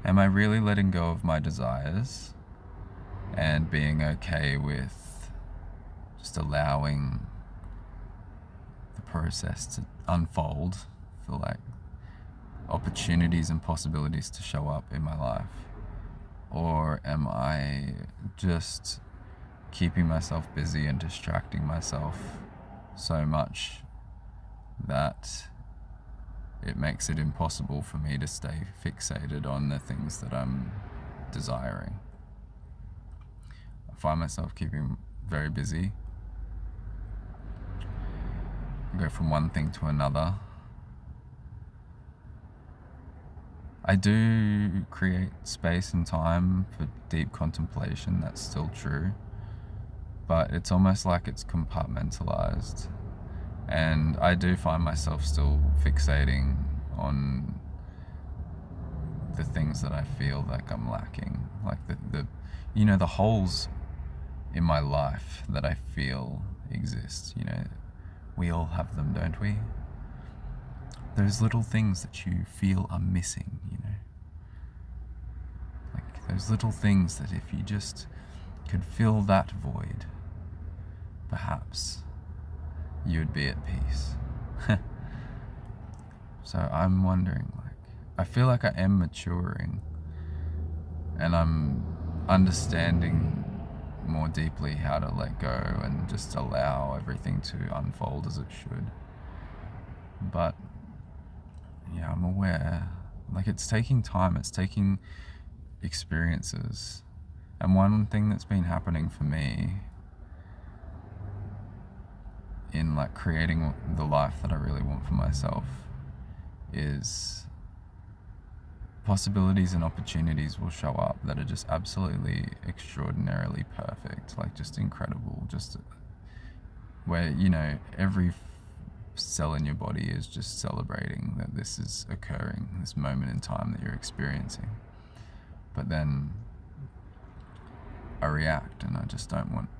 Am I really letting go of my desires and being okay with just allowing the process to unfold for like opportunities and possibilities to show up in my life? Or am I just keeping myself busy and distracting myself so much that it makes it impossible for me to stay fixated on the things that I'm desiring? I find myself keeping very busy. I go from one thing to another. I do create space and time for deep contemplation, that's still true, but it's almost like it's compartmentalized. And I do find myself still fixating on the things that I feel like I'm lacking, like the holes in my life that I feel exist. We all have them, don't we? Those little things that you feel are missing, like those little things that if you just could fill that void, perhaps you would be at peace. So I'm wondering, I feel like I am maturing and I'm understanding more deeply how to let go and just allow everything to unfold as it should. But yeah, I'm aware, it's taking time, it's taking experiences. And one thing that's been happening for me in creating the life that I really want for myself is possibilities and opportunities will show up that are just absolutely extraordinarily perfect, just incredible, just where every cell in your body is just celebrating that this is occurring, this moment in time that you're experiencing. But then I react and I just don't want,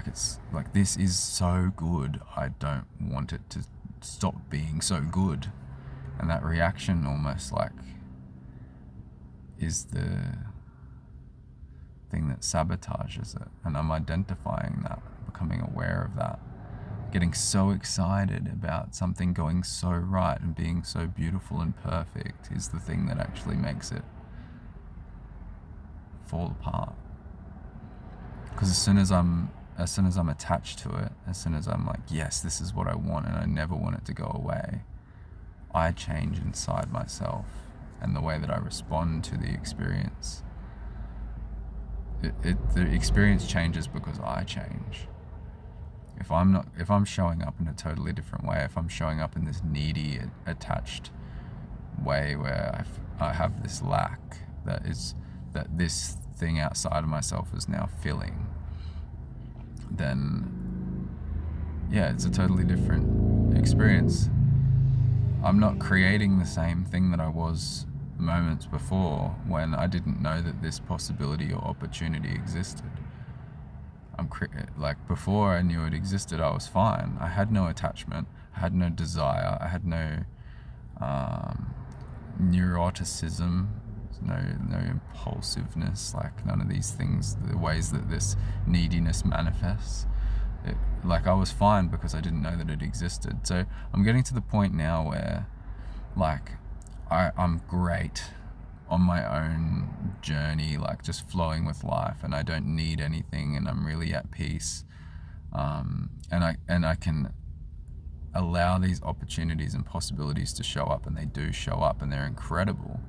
it's like, this is so good, I don't want it to stop being so good. And that reaction almost is the thing that sabotages it. And I'm identifying that, becoming aware of that. Getting so excited about something going so right and being so beautiful and perfect is the thing that actually makes it fall apart. Because as soon as I'm attached to it, as soon as I'm like, yes, this is what I want and I never want it to go away, I change inside myself and the way that I respond to the experience. The experience changes because I change. If I'm showing up in a totally different way, if I'm showing up in this needy, attached way where I have this lack that this thing outside of myself is now filling, then yeah, it's a totally different experience. I'm not creating the same thing that I was moments before when I didn't know that this possibility or opportunity existed. Before I knew it existed, I was fine. I had no attachment, I had no desire, I had no neuroticism, no impulsiveness, none of these things, the ways that this neediness manifests. I was fine because I didn't know that it existed. So I'm getting to the point now where I'm great on my own journey, just flowing with life, and I don't need anything, and I'm really at peace. And I can allow these opportunities and possibilities to show up, and they do show up, and they're incredible.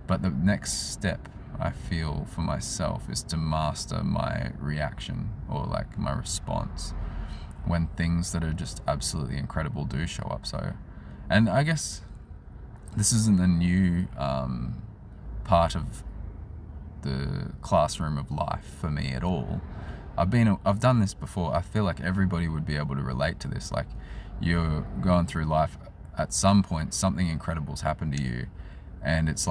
But the next step I feel for myself is to master my reaction, or my response, when things that are just absolutely incredible do show up. And I guess this isn't a new part of the classroom of life for me at all. I've done this before. I feel like everybody would be able to relate to this. You're going through life, at some point something incredible's happened to you, and it's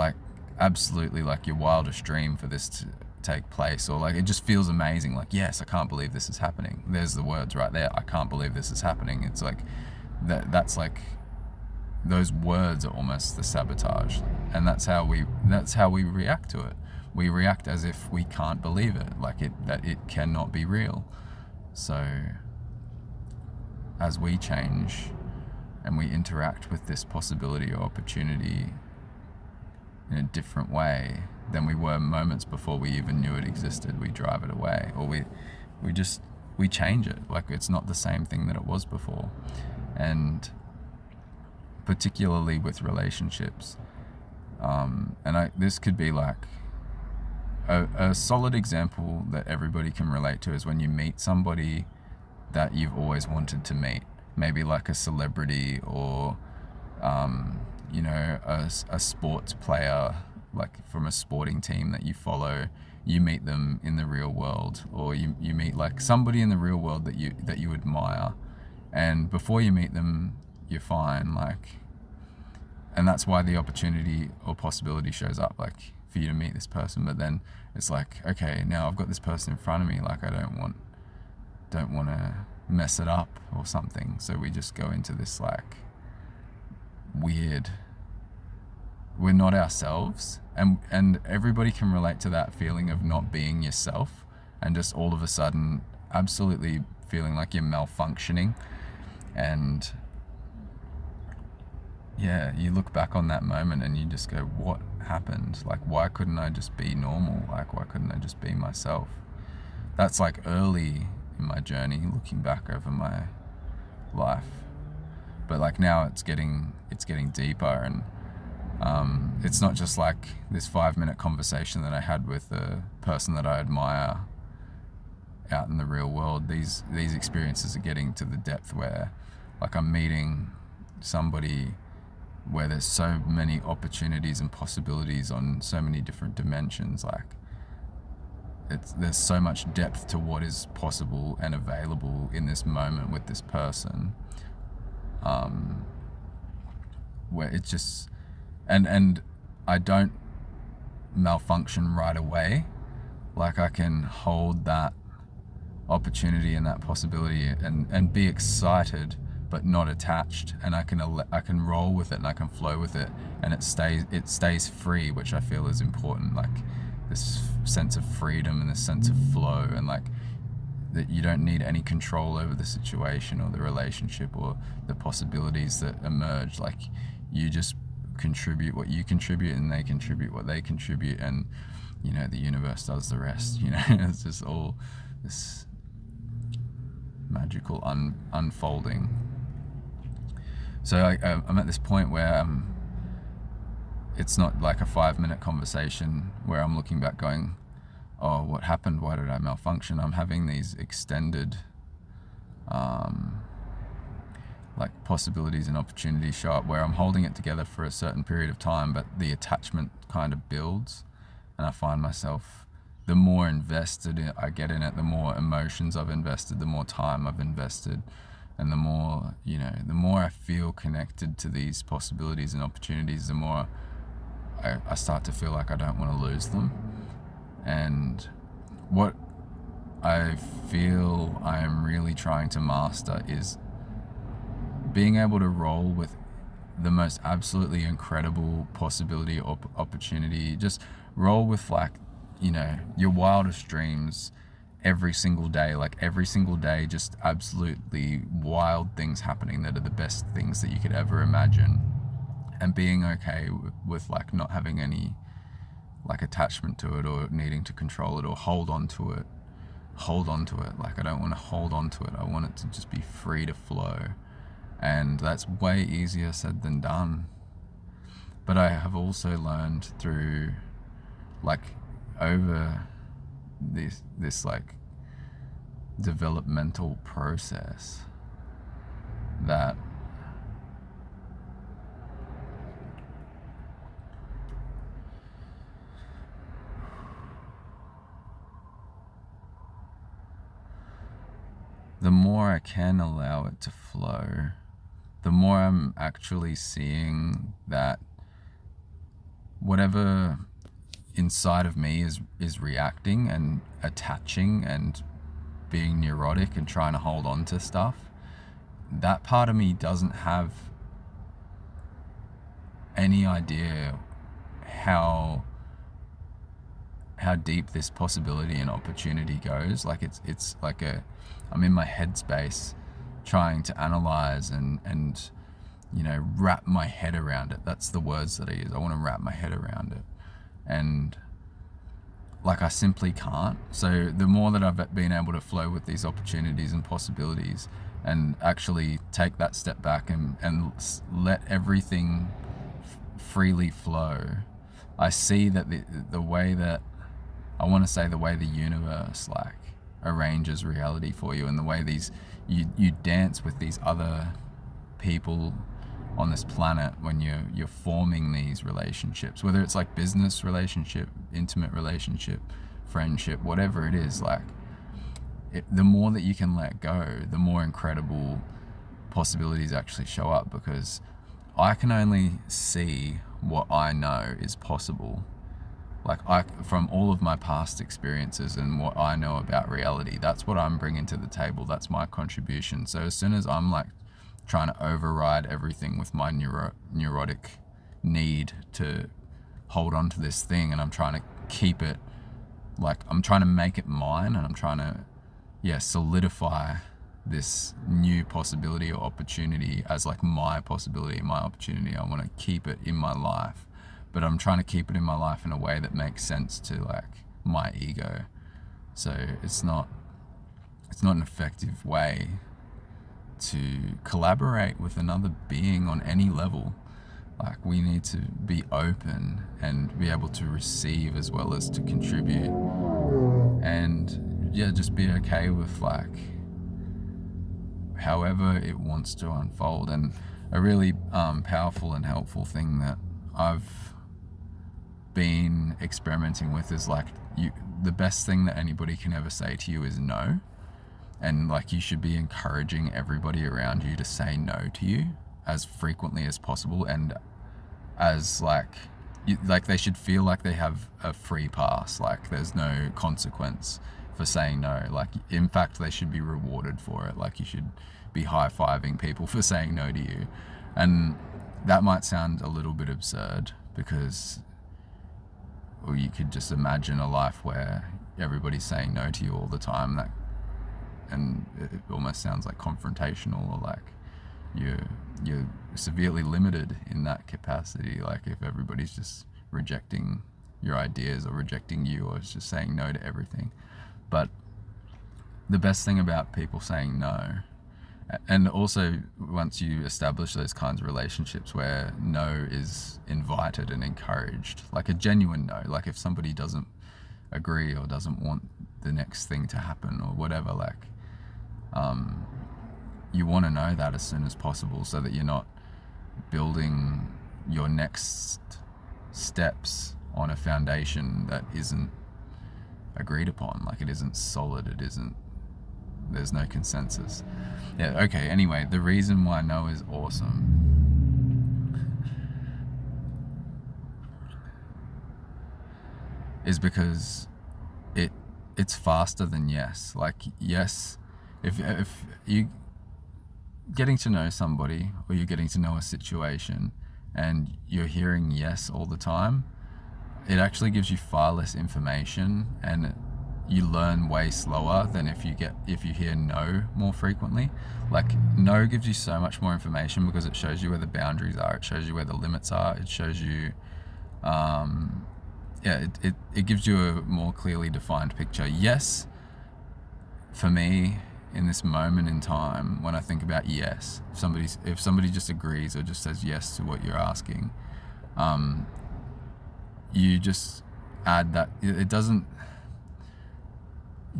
absolutely your wildest dream for this to take place, or it just feels amazing, yes, I can't believe this is happening. There's the words right there, I can't believe this is happening. It's that's those words are almost the sabotage. and that's how we react to it. We react as if we can't believe it, like that it cannot be real. So as we change and we interact with this possibility or opportunity in a different way than we were moments before we even knew it existed, we drive it away, or we change it. Like, it's not the same thing that it was before. And particularly with relationships, this could be like a solid example that everybody can relate to is when you meet somebody that you've always wanted to meet, maybe like a celebrity, or a sports player, like from a sporting team that you follow. You meet them in the real world, or you meet like somebody in the real world that you admire, and before you meet them, you're fine, like, and that's why the opportunity or possibility shows up, like, for you to meet this person. But then it's like, okay, now I've got this person in front of me, like, I don't want to mess it up or something. So we just go into this like weird, we're not ourselves, and everybody can relate to that feeling of not being yourself, and just all of a sudden absolutely feeling like you're malfunctioning. And yeah, you look back on that moment and you just go, what happened? Like, why couldn't I just be normal? Like, why couldn't I just be myself? That's like early in my journey, looking back over my life. But like now it's getting deeper, and it's not just like this 5-minute conversation that I had with a person that I admire out in the real world. These experiences are getting to the depth where, like, I'm meeting somebody where there's so many opportunities and possibilities on so many different dimensions. Like, there's so much depth to what is possible and available in this moment with this person, where it's just, and I don't malfunction right away. Like, I can hold that opportunity and that possibility and be excited but not attached, and I can roll with it and I can flow with it, and it stays free, which I feel is important. Like, this sense of freedom and this sense of flow, and like that you don't need any control over the situation or the relationship or the possibilities that emerge. Like, you just contribute what you contribute, and they contribute what they contribute, and the universe does the rest. It's just all this magical unfolding. So I'm at this point where it's not like a 5-minute conversation where I'm looking back going, oh, what happened? Why did I malfunction? I'm having these extended like possibilities and opportunities show up where I'm holding it together for a certain period of time, but the attachment kind of builds, and I find myself, the more invested I get in it, the more emotions I've invested, the more time I've invested, and the more I feel connected to these possibilities and opportunities, the more I start to feel like I don't want to lose them. And what I feel I am really trying to master is being able to roll with the most absolutely incredible possibility or opportunity. Just roll with, like, your wildest dreams every single day. Like, every single day, just absolutely wild things happening that are the best things that you could ever imagine, and being okay with like not having any like attachment to it or needing to control it or hold on to it. Like, I don't want to hold on to it. I want it to just be free to flow. And that's way easier said than done. But I have also learned through, like, over this like developmental process, that the more I can allow it to flow, the more I'm actually seeing that whatever inside of me is reacting and attaching and being neurotic and trying to hold on to stuff, that part of me doesn't have any idea how deep this possibility and opportunity goes. Like it's like I'm in my headspace trying to analyze and wrap my head around it. That's the words that I use. I want to wrap my head around it, and like I simply can't. So the more that I've been able to flow with these opportunities and possibilities and actually take that step back and let everything freely flow, I see that the way that I want to say the way the universe like arranges reality for you, and the way you dance with these other people on this planet when you're forming these relationships, whether it's like business relationship, intimate relationship, friendship, whatever it is, like the more that you can let go, the more incredible possibilities actually show up, because I can only see what I know is possible. Like from all of my past experiences and what I know about reality, that's what I'm bringing to the table. That's my contribution. So as soon as I'm like trying to override everything with my neurotic need to hold on to this thing, and I'm trying to keep it, like I'm trying to make it mine, and I'm trying to solidify this new possibility or opportunity as like my possibility, my opportunity. I want to keep it in my life, but I'm trying to keep it in my life in a way that makes sense to like my ego. So it's not an effective way to collaborate with another being on any level. Like we need to be open and be able to receive as well as to contribute, and just be okay with like however it wants to unfold. And a really powerful and helpful thing that I've been experimenting with is like the best thing that anybody can ever say to you is no. And like you should be encouraging everybody around you to say no to you as frequently as possible, and as like they should feel like they have a free pass, like there's no consequence for saying no. Like in fact they should be rewarded for it. Like you should be high-fiving people for saying no to you. And that might sound a little bit absurd, because or you could just imagine a life where everybody's saying no to you all the time, and it almost sounds like confrontational, or like you're severely limited in that capacity. Like if everybody's just rejecting your ideas or rejecting you, or it's just saying no to everything. But the best thing about people saying no, and also once you establish those kinds of relationships where no is invited and encouraged, like a genuine no, like if somebody doesn't agree or doesn't want the next thing to happen or whatever, like you want to know that as soon as possible, so that you're not building your next steps on a foundation that isn't agreed upon. Like it isn't solid, there's no consensus. Okay, anyway, the reason why no is awesome is because it's faster than yes. Like yes, if you getting to know somebody, or you're getting to know a situation, and you're hearing yes all the time, it actually gives you far less information, and you learn way slower than if you hear no more frequently. Like no gives you so much more information because it shows you where the boundaries are, it shows you where the limits are, it shows you it gives you a more clearly defined picture. Yes, for me, in this moment in time, when I think about yes, if somebody just agrees or just says yes to what you're asking, you just add that. It doesn't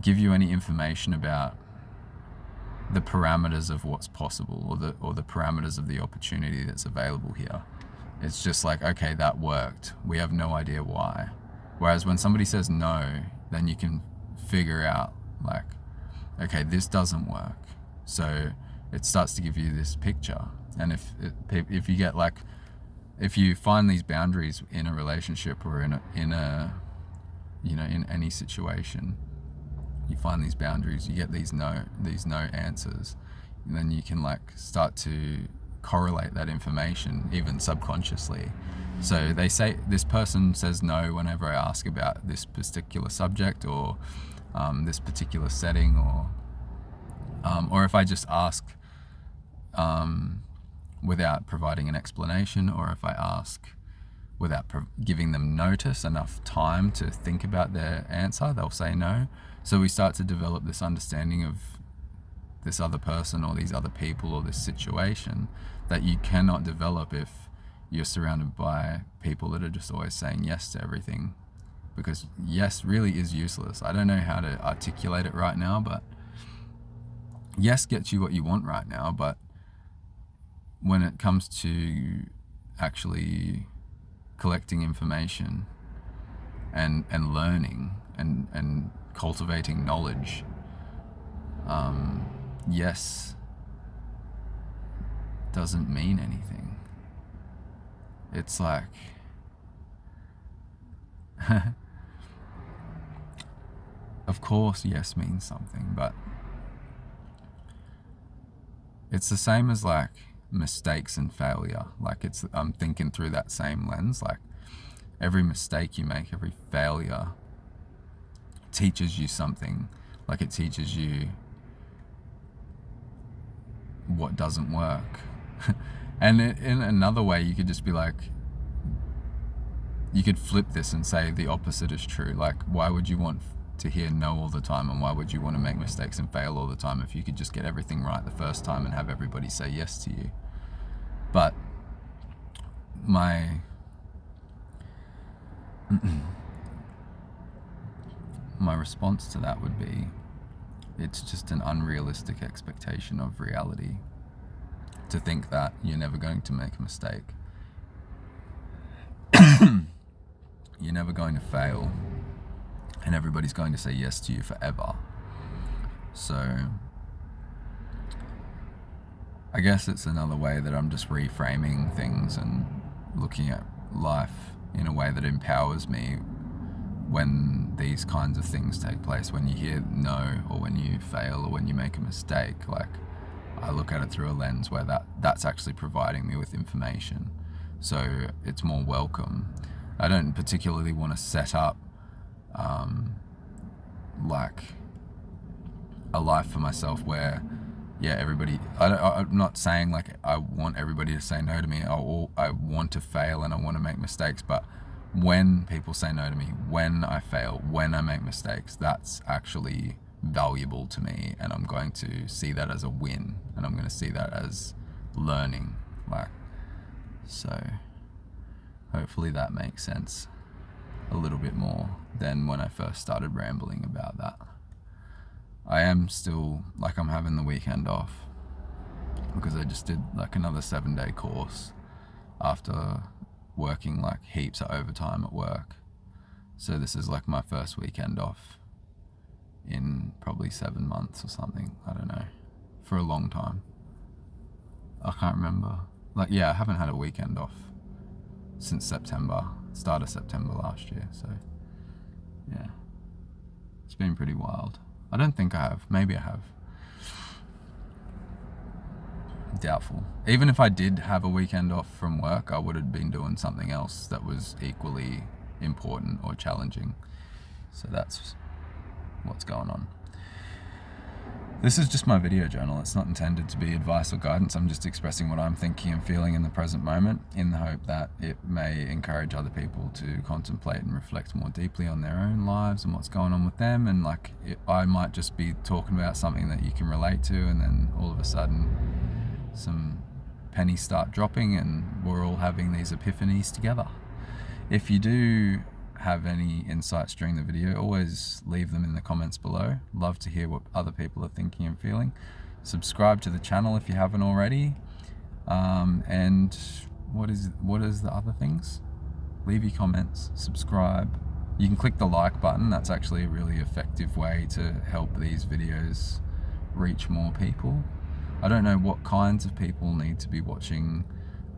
give you any information about the parameters of what's possible, or the parameters of the opportunity that's available here. It's just like, okay, that worked. We have no idea why. Whereas when somebody says no, then you can figure out like, okay, this doesn't work. So it starts to give you this picture. And if you get like, if you find these boundaries in a relationship or in any situation, you find these boundaries, you get these no answers, and then you can like start to correlate that information, even subconsciously. So they say, this person says no whenever I ask about this particular subject, or this particular setting, or if I just ask without providing an explanation, or if I ask without giving them notice, enough time to think about their answer, they'll say no. So we start to develop this understanding of this other person or these other people or this situation that you cannot develop if you're surrounded by people that are just always saying yes to everything, because yes really is useless. I don't know how to articulate it right now, but yes gets you what you want right now, but when it comes to actually collecting information and learning and cultivating knowledge, yes doesn't mean anything. It's like of course yes means something, but it's the same as like mistakes and failure. Like I'm thinking through that same lens. Like every mistake you make, every failure teaches you something. Like it teaches you what doesn't work. And in another way, you could just be like, you could flip this and say the opposite is true. Like, why would you want to hear no all the time, and why would you want to make mistakes and fail all the time if you could just get everything right the first time and have everybody say yes to you? But my response to that would be, it's just an unrealistic expectation of reality to think that you're never going to make a mistake. You're never going to fail, and everybody's going to say yes to you forever. So I guess it's another way that I'm just reframing things and looking at life in a way that empowers me when these kinds of things take place. When you hear no, or when you fail, or when you make a mistake, like I look at it through a lens where that's actually providing me with information, so it's more welcome. I don't particularly want to set up like a life for myself where everybody, I'm not saying like I want everybody to say no to me. I want to fail and I want to make mistakes, but when people say no to me, when I fail, when I make mistakes, that's actually valuable to me, and I'm going to see that as a win, and I'm going to see that as learning. Like, so hopefully that makes sense a little bit more than when I first started rambling about that. I am still, like, I'm having the weekend off because I just did like another 7-day course after working like heaps of overtime at work. So this is like my first weekend off in probably 7 months or something. I don't know, for a long time. I can't remember. Like, I haven't had a weekend off since September, start of September last year. So it's been pretty wild. I don't think I have. Maybe I have. Doubtful. Even if I did have a weekend off from work, I would have been doing something else that was equally important or challenging. So that's what's going on. This is just my video journal. It's not intended to be advice or guidance. I'm just expressing what I'm thinking and feeling in the present moment, in the hope that it may encourage other people to contemplate and reflect more deeply on their own lives and what's going on with them. And like, I might just be talking about something that you can relate to, and then all of a sudden some pennies start dropping and we're all having these epiphanies together. If you do have any insights during the video, always leave them in the comments below. Love to hear what other people are thinking and feeling. Subscribe to the channel if you haven't already. And what is the other things? Leave your comments, subscribe. You can click the like button. That's actually a really effective way to help these videos reach more people. I don't know what kinds of people need to be watching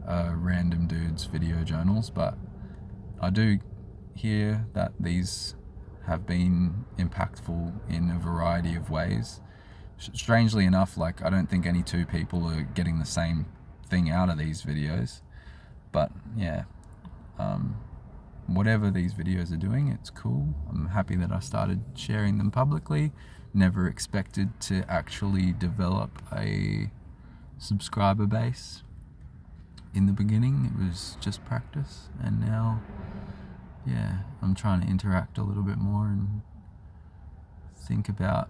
random dudes' video journals, but I do hear that these have been impactful in a variety of ways. Strangely enough, like, I don't think any two people are getting the same thing out of these videos. But yeah, whatever these videos are doing, it's cool. I'm happy that I started sharing them publicly. Never expected to actually develop a subscriber base in the beginning. It was just practice, and now, yeah, I'm trying to interact a little bit more and think about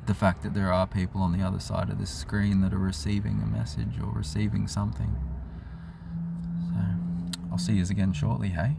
the fact that there are people on the other side of the screen that are receiving a message or receiving something. So I'll see you again shortly, hey?